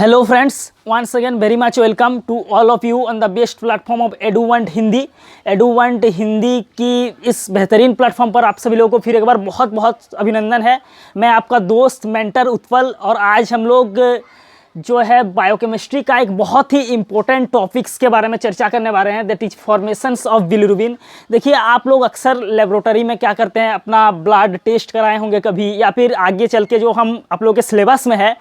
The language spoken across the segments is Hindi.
Hello friends, once again very much welcome to all of you on the best platform of EduWant Hindi. EduWant Hindi की इस बेहतरीन प्लेटफॉर्म पर आप सभी लोगों को फिर एक बार बहुत बहुत अभिनंदन है। मैं आपका दोस्त मेंटर उत्पल और आज हम लोग जो है बायोकेमिस्ट्री का एक बहुत ही इम्पोर्टेंट टॉपिक्स के बारे में चर्चा करने वाले हैं, that is formations of bilirubin. देखिए आप लोग अक्सर लेबोरेटरी में क्या करते हैं, अपना ब्लड टेस्ट कराए होंगे कभी, या फिर आगे चल के जो हम आप लोगों के सिलेबस में है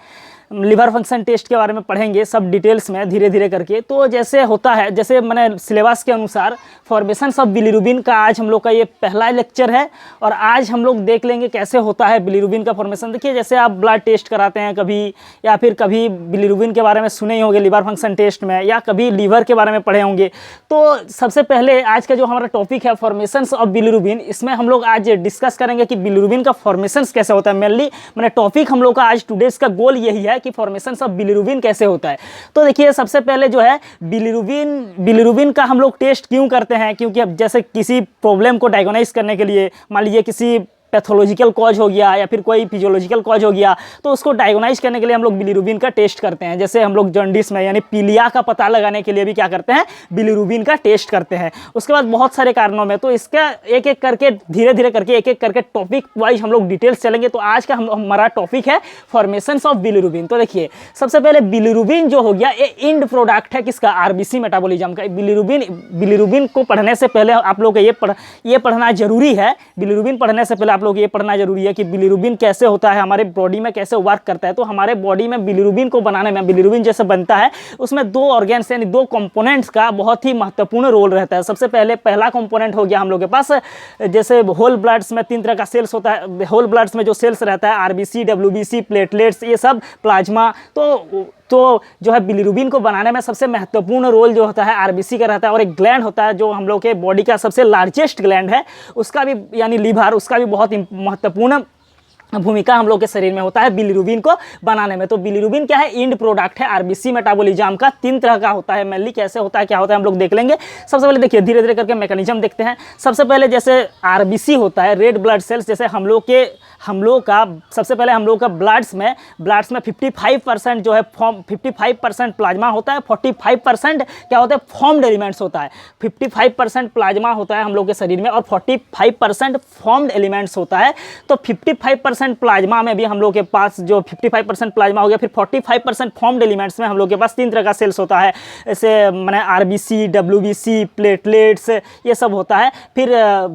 लिवर फंक्शन टेस्ट के बारे में पढ़ेंगे सब डिटेल्स में धीरे धीरे करके। तो जैसे होता है, जैसे मैंने सिलेबस के अनुसार फॉर्मेशंस ऑफ बिलिरुबिन का आज हम लोग का ये पहला लेक्चर है और आज हम लोग देख लेंगे कैसे होता है बिलिरुबिन का फॉर्मेशन। देखिए जैसे आप ब्लड टेस्ट कराते हैं कभी, या फिर कभी बिलिरुबिन के बारे में सुने ही होंगे लिवर फंक्शन टेस्ट में, या कभी लीवर के बारे में पढ़े होंगे। तो सबसे पहले आज का जो हमारा टॉपिक है फॉर्मेशंस ऑफ बिलिरुबिन, इसमें हम लोग आज डिस्कस करेंगे कि बिलिरुबिन का फॉर्मेशंस कैसे होता है। मेनली मैंने टॉपिक हम लोग का आज टुडेज का गोल यही है कि फॉर्मेशंस ऑफ बिलिरुबिन कैसे होता है। तो देखिए सबसे पहले जो है बिलिरुबिन का हम लोग टेस्ट क्यों करते हैं, क्योंकि अब जैसे किसी प्रॉब्लम को डायग्नोसाइज करने के लिए, मान लीजिए किसी पैथोलॉजिकल कॉज हो गया या फिर कोई फिजियोलॉजिकल कॉज हो गया, तो उसको डायग्नोसाइज करने के लिए हम लोग बिलिरुबिन का टेस्ट करते हैं। जैसे हम लोग जॉन्डिस में यानी पीलिया का पता लगाने के लिए भी क्या करते हैं, बिलिरुबिन का टेस्ट करते हैं। उसके बाद बहुत सारे कारणों में, तो इसका एक एक करके धीरे धीरे करके एक एक करके टॉपिक वाइज हम लोग डिटेल्स चलेंगे। तो आज का हमारा टॉपिक है फॉर्मेशंस ऑफ बिलिरुबिन। तो देखिए सबसे पहले बिलिरुबिन जो हो गया ये इंड प्रोडक्ट है किसका, आरबीसी मेटाबॉलिज्म का। बिलिरुबिन को पढ़ने से पहले आप लोग ये पढ़ना जरूरी है। बिलिरुबिन पढ़ने से पहले लोग ये पढ़ना जरूरी है कि बिलिरुबिन कैसे होता है, हमारे बॉडी में कैसे वर्क करता है। तो हमारे बॉडी में बिलिरुबिन को बनाने में, बिलिरुबिन जैसे बनता है उसमें दो ऑर्गेन्स यानी दो कंपोनेंट्स का बहुत ही महत्वपूर्ण रोल रहता है। सबसे पहले पहला कंपोनेंट हो गया हम लोग के पास, जैसे होल ब्लड्स में 3 तरह का सेल्स होता है। होल ब्लड्स में जो सेल्स रहता है आरबीसी, डब्ल्यूबीसी, प्लेटलेट्स, ये सब प्लाज्मा। तो जो है बिलिरुबिन को बनाने में सबसे महत्वपूर्ण रोल जो होता है आरबीसी का रहता है। और एक ग्लैंड होता है जो हम लोग के बॉडी का सबसे लार्जेस्ट ग्लैंड है, उसका भी यानी लीवर, उसका भी बहुत महत्वपूर्ण भूमिका हम लोग के शरीर में होता है बिलिरुबिन को बनाने में। तो बिलिरुबिन क्या है, इंड प्रोडक्ट है आरबीसी मेटाबॉलिज्म का। 3 तरह का होता है, मेनली कैसे होता है क्या होता है हम लोग देख लेंगे। सबसे पहले देखिए धीरे धीरे करके मैकेनिज्म देखते हैं। सबसे पहले जैसे आरबीसी होता है, रेड ब्लड सेल्स, जैसे हम लोग का सबसे पहले हम लोग का ब्लड्स में 55% जो है 55% प्लाज्मा होता है, 45% क्या होता है, फॉर्म्ड एलिमेंट्स होता है। 55% प्लाज्मा होता है हम लोग के शरीर में और 45% फॉर्म्ड एलिमेंट्स होता है। तो 55% प्लाज्मा में भी हम लोग के पास जो 55% प्लाज्मा हो गया, फिर 45% फॉर्म्ड एलिमेंट्स में हम लोग के पास 3 तरह का सेल्स होता है, जैसे मैंने आरबीसी, डब्ल्यूबीसी, प्लेटलेट्स, ये सब होता है। फिर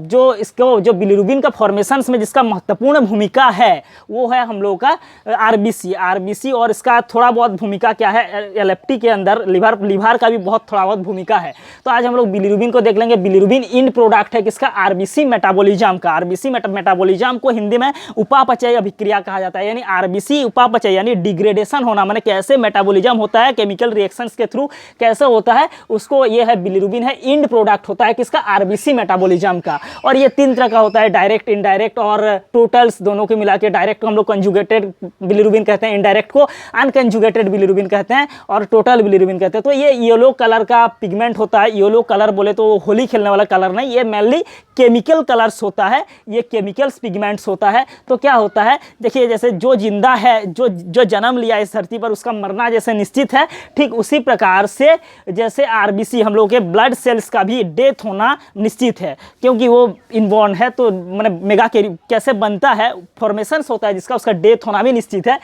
जो बिलिरुबिन का फॉर्मेशंस में जिसका महत्वपूर्ण भूमिका है वो है हम लोग का आरबीसी और इसका थोड़ा बहुत भूमिका क्या है, एलएफटी के अंदर लिवर का भी बहुत थोड़ा बहुत भूमिका है। तो आज हम लोग बिलिरुबिन को देख लेंगे। बिलिरुबिन इंड प्रोडक्ट है किसका, आरबीसी मेटाबॉलिज्म का। आरबीसी मेटाबॉलिज्म को हिंदी में उपापचय अभिक्रिया कहा जाता है, यानी आरबीसी उपापचय यानी डिग्रेडेशन होना, माने कैसे मेटाबॉलिज्म होता है केमिकल रिएक्शंस के थ्रू कैसे होता है, उसको ये है बिलिरुबिन है इंड प्रोडक्ट होता है किसका, आरबीसी मेटाबॉलिज्म का। और ये 3 तरह का होता है, डायरेक्ट, इनडायरेक्ट और टोटल्स, दोनों को मिला के। डायरेक्ट को हम लोग कंजुगेटेड बिलिरुबिन कहते हैं, इनडायरेक्ट को अनकंजुगेटेड बिलिरुबिन कहते हैं और टोटल बिलिरुबिन कहते हैं। तो ये येलो कलर का पिगमेंट होता है। येलो कलर बोले तो होली खेलने वाला कलर नहीं, ये मेनली केमिकल कलर्स होता है, ये केमिकल्स पिगमेंट्स होता है। तो क्या होता है देखिए, जैसे जो जिंदा है, जो जन्म लिया इस धरती पर, उसका मरना जैसे निश्चित है, ठीक उसी प्रकार से जैसे आरबीसी हम लोग के ब्लड सेल्स का भी डेथ होना निश्चित है, क्योंकि वो इनबॉर्न है। तो मैंने मेगा कैसे बनता है, फॉर्मेशंस होता है जिसका, उसका डेथ होना भी निश्चित है।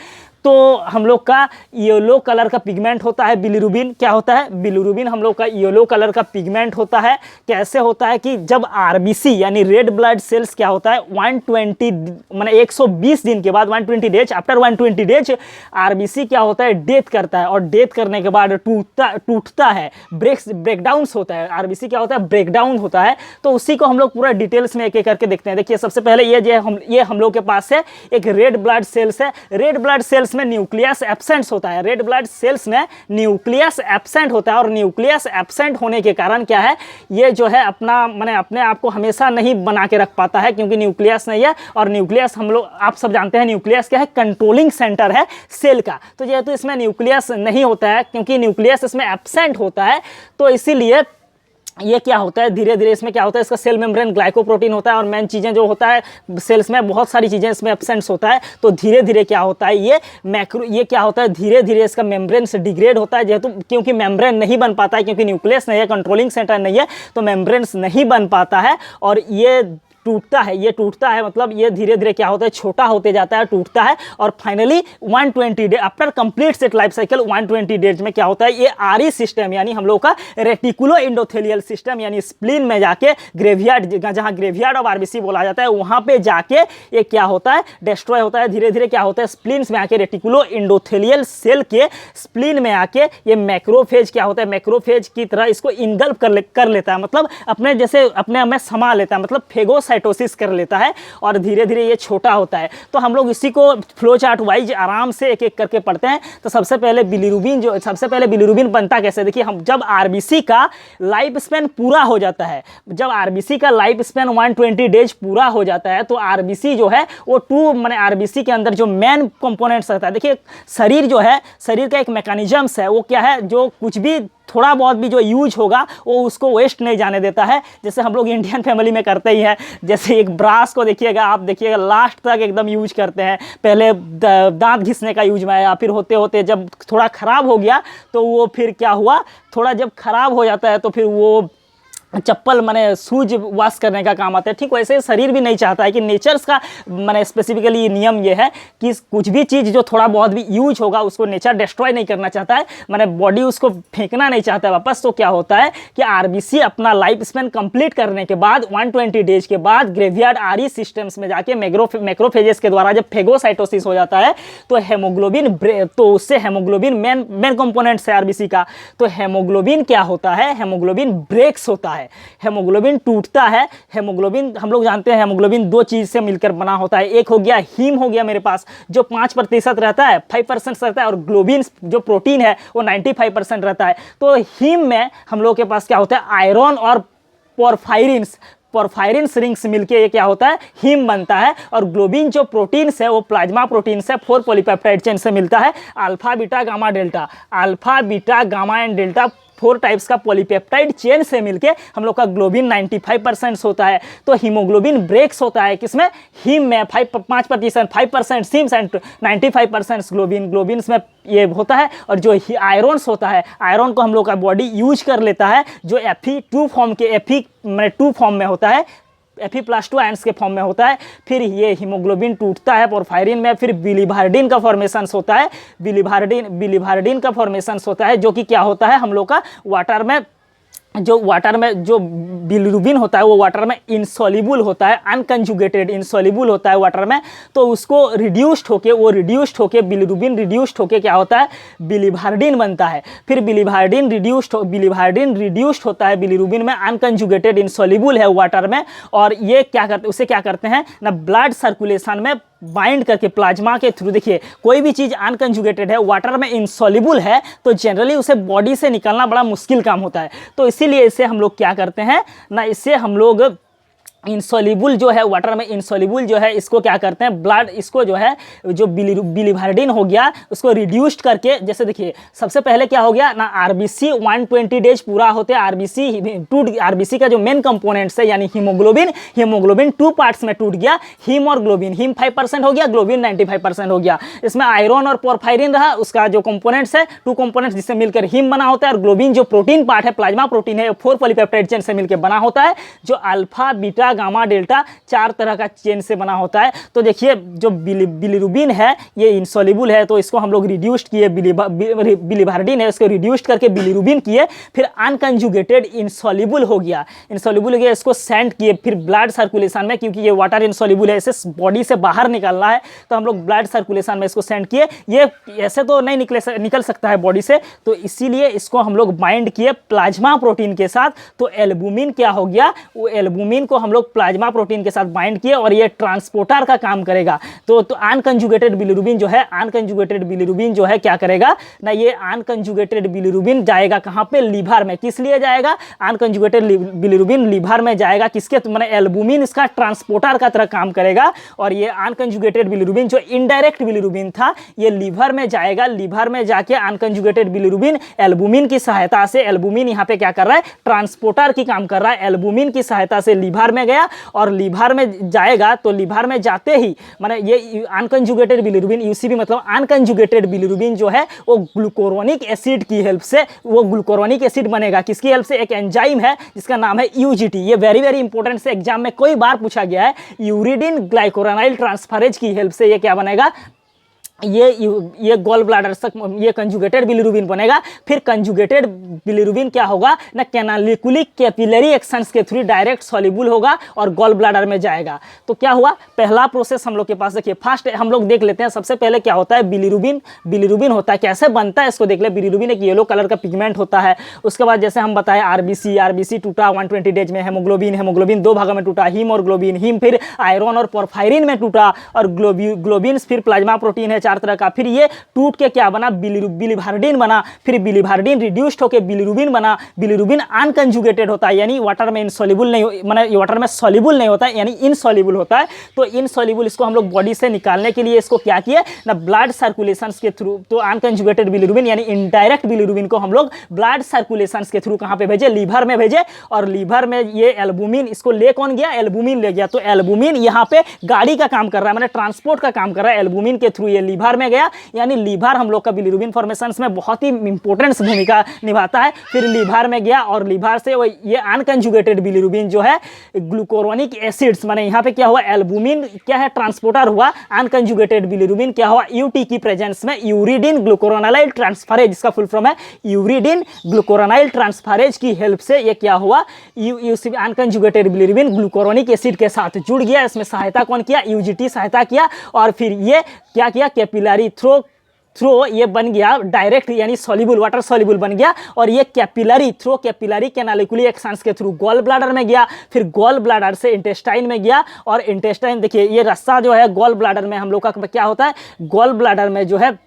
तो हम लोग का येलो कलर का पिगमेंट होता है बिलिरुबिन। क्या होता है, बिलिरुबिन हम लोग का येलो कलर का पिगमेंट होता है। कैसे होता है कि जब आरबीसी यानी रेड ब्लड सेल्स क्या होता है 120 माने 120 दिन के बाद 120 डेज, आफ्टर 120 डेज आरबीसी क्या होता है, डेथ करता है। और डेथ करने के बाद टूटता है, ब्रेकडाउन्स होता है। आरबीसी क्या होता है, ब्रेकडाउन होता है। तो उसी को हम लोग पूरा डिटेल्स में एक एक करके देखते हैं। देखिए सबसे पहले ये हम लोग के पास है एक रेड ब्लड सेल्स है। रेड ब्लड सेल्स में न्यूक्लियस एब्सेंट होता है। रेड ब्लड सेल्स में न्यूक्लियस एब्सेंट होता है और न्यूक्लियस एब्सेंट होने के कारण क्या है, ये जो है अपने आप को हमेशा नहीं बना के रख पाता है, क्योंकि न्यूक्लियस नहीं है। और न्यूक्लियस हम लोग आप सब जानते हैं न्यूक्लियस क्या है, कंट्रोलिंग सेंटर है सेल का। तो जेहेतु इसमें न्यूक्लियस नहीं होता है, क्योंकि न्यूक्लियस इसमें एब्सेंट होता है, तो इसीलिए ये क्या होता है, धीरे धीरे इसमें क्या होता है, इसका सेल मेम्ब्रेन ग्लाइकोप्रोटीन होता है और मेन चीज़ें जो होता है सेल्स में बहुत सारी चीज़ें इसमें एब्सेंट्स होता है। तो धीरे धीरे क्या होता है, ये क्या होता है, धीरे धीरे इसका मेम्ब्रेन से डिग्रेड होता है, जेहेतु क्योंकि मेम्ब्रेन नहीं बन पाता है, क्योंकि न्यूक्लियस नहीं है, कंट्रोलिंग सेंटर नहीं है, तो मेम्ब्रेन्स नहीं बन पाता है और ये टूटता है, ये टूटता है, मतलब ये धीरे धीरे क्या होता है, छोटा होते जाता है, टूटता है और finally 120 day after complete set life cycle 120 days में क्या होता है, ये आरई सिस्टम यानी हम लोग का रेटिकुलो एंडोथेलियल सिस्टम यानी स्प्लीन में जाके ग्रेवयार्ड, जहाँ ग्रेवयार्ड ऑफ आरबीसी बोला जाता है, वहाँ पे जाके ये क्या होता है, डिस्ट्रॉय होता है। धीरे धीरे क्या होता है, स्प्लीन्स में आके रेटिकुलो एंडोथेलियल सेल के स्प्लीन में आके ये मैक्रोफेज क्या होता है, मैक्रोफेज की तरह इसको इनगल्फ कर लेता है, मतलब अपने जैसे अपने में समा लेता है, मतलब फेगोसाइटोसिस कर लेता है और धीरे धीरे ये छोटा होता है। तो हम लोग इसी को फ्लो चार्ट वाइज आराम से एक एक करके पढ़ते हैं। तो सबसे पहले बिलीरुबिन बनता कैसे, देखिए हम जब आरबीसी का लाइफ स्पैन पूरा हो जाता है, जब आरबीसी का लाइफ स्पैन 120 डेज पूरा हो जाता है तो आरबीसी जो है वो माने आरबीसी के अंदर जो मेन कंपोनेंट्स रहता है, देखिए शरीर जो है, शरीर का एक मैकेनिज्म्स है, वो क्या है, जो कुछ भी थोड़ा बहुत भी जो यूज होगा वो उसको वेस्ट नहीं जाने देता है। जैसे हम लोग इंडियन फैमिली में करते ही हैं, जैसे एक ब्रास को देखिएगा, आप देखिएगा लास्ट तक एकदम यूज करते हैं, पहले दांत घिसने का यूज में आया, फिर होते होते जब थोड़ा ख़राब हो गया तो वो फिर क्या हुआ, थोड़ा जब ख़राब हो जाता है तो फिर वो चप्पल माने शूज वॉश करने का काम आता है। ठीक वैसे शरीर भी नहीं चाहता है कि नेचर्स का माने स्पेसिफिकली नियम ये है कि कुछ भी चीज़ जो थोड़ा बहुत भी यूज होगा उसको नेचर डिस्ट्रॉय नहीं करना चाहता है, माने बॉडी उसको फेंकना नहीं चाहता है वापस। तो क्या होता है कि आरबीसी अपना लाइफ स्पैन कंप्लीट करने के बाद 120 डेज के बाद ग्रेवयार्ड आरई सिस्टम्स में जाके मैक्रोफेजेस के द्वारा जब फेगोसाइटोसिस हो जाता है तो हेमोग्लोबिन, तो उससे हेमोग्लोबिन मेन कंपोनेंट्स है आरबीसी का, तो हेमोग्लोबिन क्या होता है, हेमोग्लोबिन ब्रेक्स होता है, हेमोग्लोबिन टूटता है। हेमोग्लोबिन हम लोग जानते हैं हेमोग्लोबिन दो चीज से मिलकर बना होता है, एक हो गया हीम हो गया मेरे पास जो 5% रहता है, 5% रहता है, और ग्लोबिन जो प्रोटीन है वो 95% रहता है। तो हीम में हम लोग के पास क्या होता है, आयरन और पोरफायरिन्स रिंग्स मिलके ये क्या होता है, हीम बनता है। और ग्लोबिन जो प्रोटीन्स है वो प्लाज्मा प्रोटीन्स है, 4 पॉलीपेप्टाइड चेन से मिलता है, alpha beta gamma delta, alpha beta gamma and delta 4 types का पॉलीपेप्टाइड चेन से मिलके हम लोग का ग्लोबिन 95% होता है। तो हीमोग्लोबिन ब्रेक्स होता है किसमें, हीम में 5%, 5% हीम्स एंड 95% ग्लोबिन में ये होता है। और जो आयरन्स होता है, आयरन को हम लोग का बॉडी यूज कर लेता है, जो Fe2 फॉर्म में होता है, Fe+2 आयंस के फॉर्म में होता है। फिर ये हीमोग्लोबिन टूटता है पोरफायरिन में, फिर बिलीवार्डिन का फॉर्मेशन होता है, बिलीवार्डिन का फॉर्मेशन होता है, जो कि क्या होता है हम लोग का वाटर में जो बिलीरुबिन होता है वो वाटर में इनसॉल्युबल होता है, अनकंजुगेटेड इनसॉल्युबल होता है वाटर में। तो उसको रिड्यूस्ड होके बिलीरुबिन रिड्यूस्ड होके क्या होता है, बिलीवार्डिन बनता है। फिर बिलीवार्डिन रिड्यूस्ड होता है बिलीरुबिन में, अनकंजुगेटेड इनसॉल्युबल है वाटर में। और ये उसे क्या करते हैं ना, ब्लड सर्कुलेशन में बाइंड करके प्लाज्मा के थ्रू, देखिए कोई भी चीज़ अनकंजुगेटेड है, वाटर में इनसॉल्युबल है, तो जनरली उसे बॉडी से निकालना बड़ा मुश्किल काम होता है। तो इसीलिए इसे हम लोग क्या करते हैं ना, इससे हम लोग इंसॉल्युबल जो है, वाटर में इंसॉल्युबल जो है, इसको क्या करते हैं, ब्लड इसको जो है, जो बिलीवार्डिन हो गया उसको रिड्यूस्ड करके, जैसे देखिए सबसे पहले क्या हो गया ना, आरबीसी 120 डेज पूरा होते आरबीसी का जो मेन कंपोनेंट्स है यानी हीमोग्लोबिन 2 पार्ट्स में टूट गया, हीम और ग्लोबिन, हीम 5% हो गया, ग्लोबिन 95% हो गया। इसमें आयरन और पोरफायरिन रहा, उसका जो कंपोनेंट्स है 2 कंपोनेंट्स जिससे मिलकर हीम बना होता है, और ग्लोबिन जो प्रोटीन पार्ट है, प्लाज्मा प्रोटीन है, 4 पॉलीपेप्टाइड चेन से मिलकर बना होता है, जो अल्फा बीटा गामा डेल्टा 4 तरह का चेन से बना होता है। तो देखिए जो बिलीरुबिन है ये इनसॉल्युबल है, तो इसको हम लोग रिड्यूस्ड किए, बिलीवार्डिन है इसको रिड्यूस्ड करके बिलीरुबिन किए, फिर अनकंजुगेटेड इंसॉल्युबल हो गया, इसको सेंड किए, फिर ब्लड सर्कुलेशन में, क्योंकि ये वाटर इंसॉल्युबल है, इसे बॉडी से बाहर निकालना है, तो हम लोग ब्लड सर्कुलेशन में इसको सेंड किए। ये ऐसे तो नहीं निकल सकता है बॉडी से, तो इसीलिए इसको हम लोग बाइंड किए प्लाज्मा प्रोटीन के साथ। तो एल्बुमिन क्या हो गया, वो एल्बुमिन को हम लोग लोग प्लाज्मा प्रोटीन के साथ बाइंड किए और ये ट्रांसपोर्टर का काम करेगा। तो अनकंजुगेटेड बिलिरुबिन जो है, अनकंजुगेटेड बिलिरुबिन जो है क्या करेगा ना, ये अनकंजुगेटेड बिलिरुबिन जाएगा कहाँ पे, लीवर में। किस लिए जाएगा, अनकंजुगेटेड बिलिरुबिन लीवर में जाएगा, किसके माने एल्बुमिन इसका ट्रांसपोर्टर का तरह काम करेगा। और ये अनकंजुगेटेड बिलिरुबिन जो इनडायरेक्ट बिलिरुबिन था, ये लीवर में जाएगा। लीवर में जाके अनकंजुगेटेड बिलिरुबिन एल्बुमिन की सहायता से, एल्बुमिन यहाँ पे क्या कर रहा है, ट्रांसपोर्टर की काम कर रहा है, एल्बुमिन की सहायता से लीवर में गया और लीवर में जाएगा। तो लीवर में जाते ही माने ये अनकंजुगेटेड बिलिरुबिन, यूसीबी मतलब अनकंजुगेटेड बिलिरुबिन जो है वो ग्लूकोरोनिक एसिड की हेल्प से, वो ग्लूकोरोनिक एसिड बनेगा। किसकी हेल्प से, एक एंजाइम है जिसका नाम है यूजीटी। ये वेरी वेरी इंपॉर्टेंट से एग्जाम में कई बार पूछा गया है। यूरिडिन ग्लाइकोरानाइल ट्रांसफरेज की हेल्प से ये क्या बनेगा, ये गॉल ब्लैडर तक ये कंजुगेटेड बिलिरुबिन बनेगा। फिर कंजुगेटेड बिलिरुबिन क्या होगा ना, कैनालिकुलिक कैपिलरी एक्शंस के थ्रू डायरेक्ट सॉल्युबल होगा और गॉल ब्लैडर में जाएगा। तो क्या हुआ, पहला प्रोसेस हम लोग के पास देखिए, फर्स्ट हम लोग देख लेते हैं। सबसे पहले क्या होता है, बिलिरुबिन। बिलिरुबिन होता है, कैसे बनता है इसको देख ले। बिलिरुबिन एक येलो कलर का पिगमेंट होता है। उसके बाद जैसे हम बताए आरबीसी टूटा 120 डेज में, हेमोग्लोबिन दो भागों में टूटा, हीम और ग्लोबिन, हीम फिर आयरन और पोरफायरिन में टूटा, और ग्लोबिन फिर प्लाज्मा प्रोटीन है 4 तरह का। फिर ये टूट के क्या बना, बिलिवर्डिन बना। फिर बिलिवर्डिन रिड्यूस्ड होकर बिलिरुबिन बना। बिलिरुबिन अनकंजुगेटेड होता है, यानी वाटर में इनसॉल्युबल नहीं, माने वाटर में सॉल्युबल नहीं होता है, यानी इनसॉल्युबल होता है। तो इनसॉल्युबल इसको हम लोग बॉडी से निकालने के लिए इसको क्या किए ना, ब्लड सर्कुलेशन के थ्रू। तो अनकंजुगेटेड बिलिरुबिन यानी इनडायरेक्ट बिलिरुबिन को हम लोग ब्लड सर्कुलेशन के थ्रू कहाँ पे भेजे, लीवर में भेजे। और लीवर में ये एल्बुमिन, इसको ले कौन गया, एल्बुमिन ले गया। तो एल्बुमिन यहाँ पे गाड़ी का काम कर रहा है, माने ट्रांसपोर्ट का काम कर रहा है। एल्बुमिन के थ्रू ये लीवर में गया, यानी लीवर हम लोग का बिलिरुबिन फॉर्मेशन में बहुत ही इंपॉर्टेंट भूमिका निभाता है। फिर लीवर में गया और लीवर से वो ये अनकंजुगेटेड बिलिरुबिन जो है ग्लूकोरोनिक एसिड्स, माने यहाँ पे क्या हुआ, एल्बुमिन क्या है, ट्रांसपोर्टर हुआ। अनकंजुगेटेड बिलिरुबिन क्या हुआ, यूटी की प्रेजेंस में यूरिडिन ग्लूकोरोनाइल ट्रांसफरेज, इसका फुल फॉर्म है यूरिडिन ग्लूकोरोनाइल ट्रांसफरेज की हेल्प से ये क्या हुआ, अनकंजुगेटेड बिलिरुबिन ग्लूकोरोनिक एसिड के साथ जुड़ गया। इसमें सहायता कौन किया, यूजीटी सहायता किया। और फिर ये क्या किया, कैपिलरी थ्रो ये बन गया डायरेक्ट, यानी सॉल्युबल, वाटर सॉल्युबल बन गया। और ये कैपिलरी कैनालिकुली एक्शंस के थ्रू गॉल ब्लैडर में गया। फिर गॉल ब्लैडर से इंटेस्टाइन में गया। और इंटेस्टाइन देखिए, ये रास्ता जो है गॉल ब्लैडर में हम लोग का क्या होता है, गॉल ब्लैडर में जो है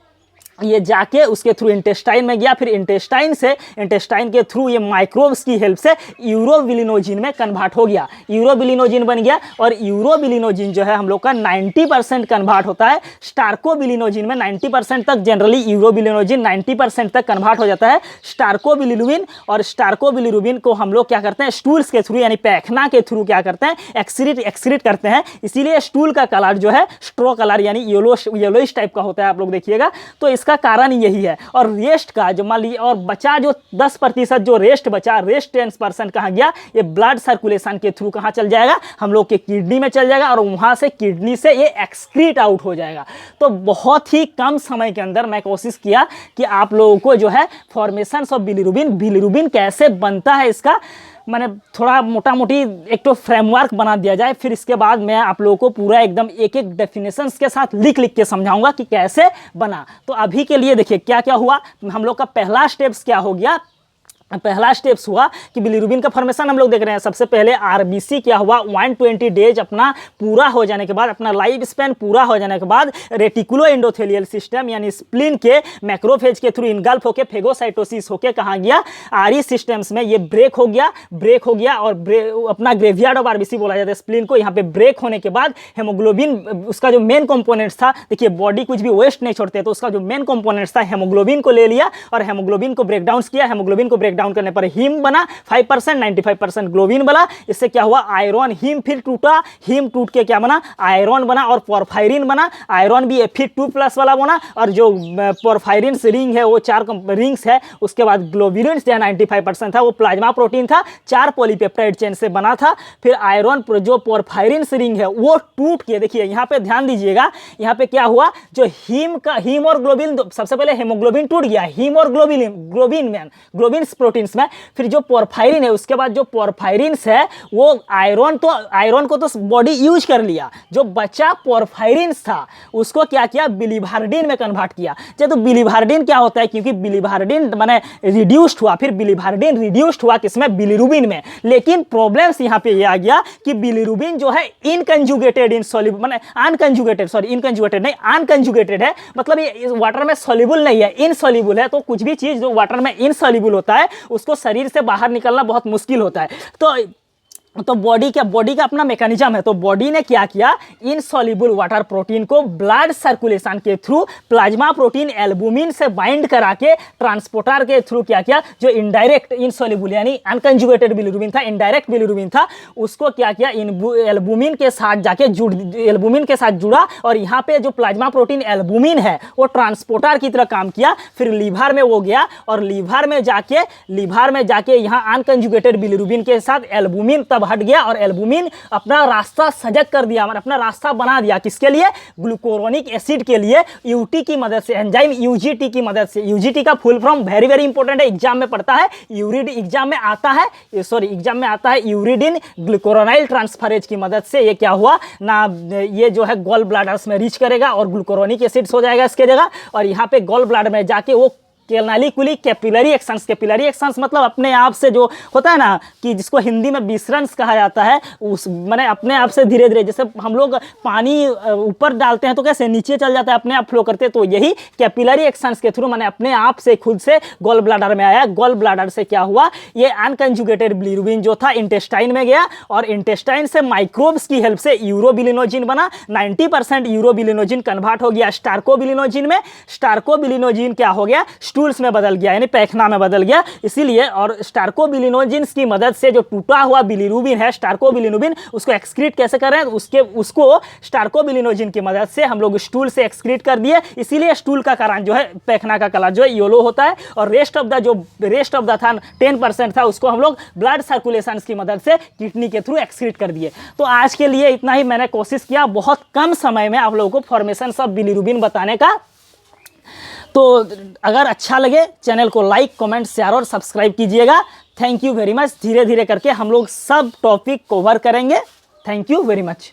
ये जाके उसके थ्रू इंटेस्टाइन में गया। फिर इंटेस्टाइन के थ्रू ये माइक्रोब्स की हेल्प से यूरोबिलिनोजिन में कन्वर्ट हो गया, यूरोबिलिनोजिन बन गया। और यूरोबिलिनोजिन जो है हम लोग का 90% कन्वर्ट होता है स्टार्कोबिलिनोजिन में। 90% तक जनरली यूरोबिलिनोजिन 90% तक कन्वर्ट हो जाता है स्टार्कोबिलिरुबिन। और स्टार्कोबिलिरुबिन को हम लोग क्या करते हैं, स्टूल्स के थ्रू यानी पैखना के थ्रू क्या करते हैं, एक्सक्रीट करते हैं। इसीलिए स्टूल का कलर जो है स्ट्रो कलर यानी येलोइश टाइप का होता है, आप लोग देखिएगा। तो इसका कारण यही है। और रेस्ट का जो मान लीजिए, और बचा जो 10% जो रेस्ट बचा, रेस्ट 10% कहाँ गया, ये ब्लड सर्कुलेशन के थ्रू कहाँ चल जाएगा, हम लोग के किडनी में चल जाएगा। और वहाँ से किडनी से ये एक्सक्रीट आउट हो जाएगा। तो बहुत ही कम समय के अंदर मैं कोशिश किया कि आप लोगों को जो है फॉर्मेशन ऑफ बिलिरुबिन कैसे बनता है, इसका मैंने थोड़ा मोटा मोटी एक तो फ्रेमवर्क बना दिया जाए। फिर इसके बाद मैं आप लोगों को पूरा एकदम एक एक डेफिनेशंस के साथ लिख के समझाऊंगा कि कैसे बना। तो अभी के लिए देखिए क्या क्या हुआ, हम लोग का पहला स्टेप्स क्या हो गया, पहला स्टेप्स हुआ कि बिलिरुबिन का फॉर्मेशन हम लोग देख रहे हैं। सबसे पहले आरबीसी क्या हुआ, 120 डेज अपना पूरा हो जाने के बाद, अपना लाइफ स्पैन पूरा हो जाने के बाद रेटिकुलो एंडोथेलियल सिस्टम यानी स्प्लीन के मैक्रोफेज के थ्रू इनगल्फ होकर फेगोसाइटोसिस होकर कहाँ गया, आरी सिस्टम्स में ये ब्रेक हो गया। और अपना ग्रेवयार्ड ऑफ आरबीसी बोला जाता है स्प्लीन को। यहाँ पे ब्रेक होने के बाद हेमोग्लोबिन, उसका जो मेन कंपोनेंट्स था, देखिए बॉडी कुछ भी वेस्ट नहीं छोड़ते, तो उसका जो मेन कंपोनेंट्स था हेमोग्लोबिन को ले लिया और हेमोग्लोबिन को ब्रेक डाउन किया। हेमोग्लोबिन को डाउन करने पर हीम बना 5%, 95% ग्लोबिन बना। इससे क्या हुआ, आयरन, हीम फिर टूटा, हीम टूट के क्या बना, आयरन बना और पोरफायरिन बना। आयरन भी Fe2+ वाला बना। और जो पोरफायरिन रिंग है वो 4 रिंग्स है। उसके बाद ग्लोबिलिन जो 95% था वो प्लाज्मा प्रोटीन था, 4 पॉलीपेप्टाइड चेन से बना था। फिर आयरन जो पोरफायरिन रिंग है वो टूट के, देखिए यहाँ पे ध्यान दीजिएगा, यहाँ पे क्या हुआ, जो हीम और ग्लोबिन, सबसे पहले हेमोग्लोबिन टूट गया, हीम और ग्लोबिन प्रोटीन्स में। फिर जो पोरफायरिन है, उसके बाद जो पोरफायरिन्स है वो आयरन को तो बॉडी यूज कर लिया, जो बचा पोरफायरिन्स था उसको क्या किया, बिलीवार्डिन में कन्वर्ट किया। तो बिलीवार्डिन क्या होता है, क्योंकि बिलीवार्डिन माने रिड्यूस्ड हुआ, फिर बिलीवार्डिन रिड्यूस्ड हुआ किसमें, बिलीरुबिन में। लेकिन प्रॉब्लम्स यहाँ पे ये आ गया कि बिलीरुबिन जो है इनकंजुगेटेड इनसॉल्युबल, माने अनकंजुगेटेड, सॉरी इनकंजुगेटेड नहीं, अनकंजुगेटेड है, मतलब ये वाटर में सॉल्युबल नहीं है, इनसॉल्युबल है। तो कुछ भी चीज जो वाटर में इनसॉल्युबल होता है उसको शरीर से बाहर निकलना बहुत मुश्किल होता है। तो बॉडी का अपना मैकेनिज्म है। तो बॉडी ने क्या किया, इनसॉल्युबल वाटर प्रोटीन को ब्लड सर्कुलेशन के थ्रू प्लाज्मा प्रोटीन एल्बुमिन से बाइंड करा के ट्रांसपोर्टर के थ्रू क्या किया, जो इनडायरेक्ट इनसॉल्युबल यानी अनकंजुगेटेड बिलिरुबिन था, इनडायरेक्ट बिलिरुबिन था, उसको क्या किया, एल्बुमिन के साथ जाके एल्बुमिन के साथ जुड़ा और यहाँ पे जो प्लाज्मा प्रोटीन एल्बुमिन है वो ट्रांसपोर्टर की तरह काम किया। फिर लीवर में वो गया और लीवर में जाके यहाँ अनकंजुगेटेड बिलिरुबिन के साथ एल्बुमिन तब हट गया और एल्बुमिन अपना रास्ता सजग कर दिया, मतलब अपना रास्ता बना दिया। किसके लिए, ग्लूकोरोनिक एसिड के लिए, यूटी की मदद से, एंजाइम यूजीटी की मदद से। यूजीटी का full form very very important है, एग्जाम में पढ़ता है, एग्जाम में आता है यूरिडिन ग्लूकोरोनाइल ट्रांसफरेज की मदद से ये क्या हुआ ना, ये जो है गॉल ब्लैडर्स में रीच करेगा और ग्लूकोरोनिक एसिड हो जाएगा इसके जगह, और यहाँ पे गॉल ब्लैडर में जाके वो कैपिलरी एक्शंस मतलब अपने आप से जो होता है ना, कि जिसको हिंदी में विसरंस कहा जाता है, उस माने अपने आप से धीरे धीरे, जैसे हम लोग पानी ऊपर डालते हैं तो कैसे नीचे चल जाता है, अपने आप फ्लो करते हैं, तो यही कैपिलरी एक्शंस के थ्रू माने अपने आप से खुद से गॉल ब्लैडर में आया। गॉल ब्लैडर से क्या हुआ, ये अनकंजुगेटेड बिलिरुबिन जो था इंटेस्टाइन में गया और इंटेस्टाइन से माइक्रोब्स की हेल्प से यूरोबिलिनोजिन बना। 90% यूरोबिलिनोजिन कन्वर्ट हो गया स्टार्कोबिलिनोजिन में। स्टार्कोबिलिनोजिन क्या हो गया, स्टूल्स में बदल गया, यानी पैखना में बदल गया। इसीलिए और स्टार्कोबिलिनोजिन्स की मदद से जो टूटा हुआ बिलिरुबिन है, स्टार्कोबिलिनुबिन, उसको एक्सक्रीट कैसे कर रहे हैं, उसको स्टार्कोबिलिनोजिन की मदद से हम लोग स्टूल से एक्सक्रीट कर दिए। इसीलिए स्टूल का कारण जो है, पैखना का कलर जो है येलो होता है। और रेस्ट ऑफ द था 10% था, उसको हम लोग ब्लड सर्कुलेशन की मदद से किडनी के थ्रू एक्सक्रीट कर दिए। तो आज के लिए इतना ही, मैंने कोशिश किया बहुत कम समय में आप लोगों को फॉर्मेशन ऑफ बिलिरुबिन बताने का। तो अगर अच्छा लगे चैनल को लाइक, कमेंट, शेयर और सब्सक्राइब कीजिएगा। Thank you very much. धीरे धीरे करके हम लोग सब टॉपिक कवर करेंगे। Thank you very much.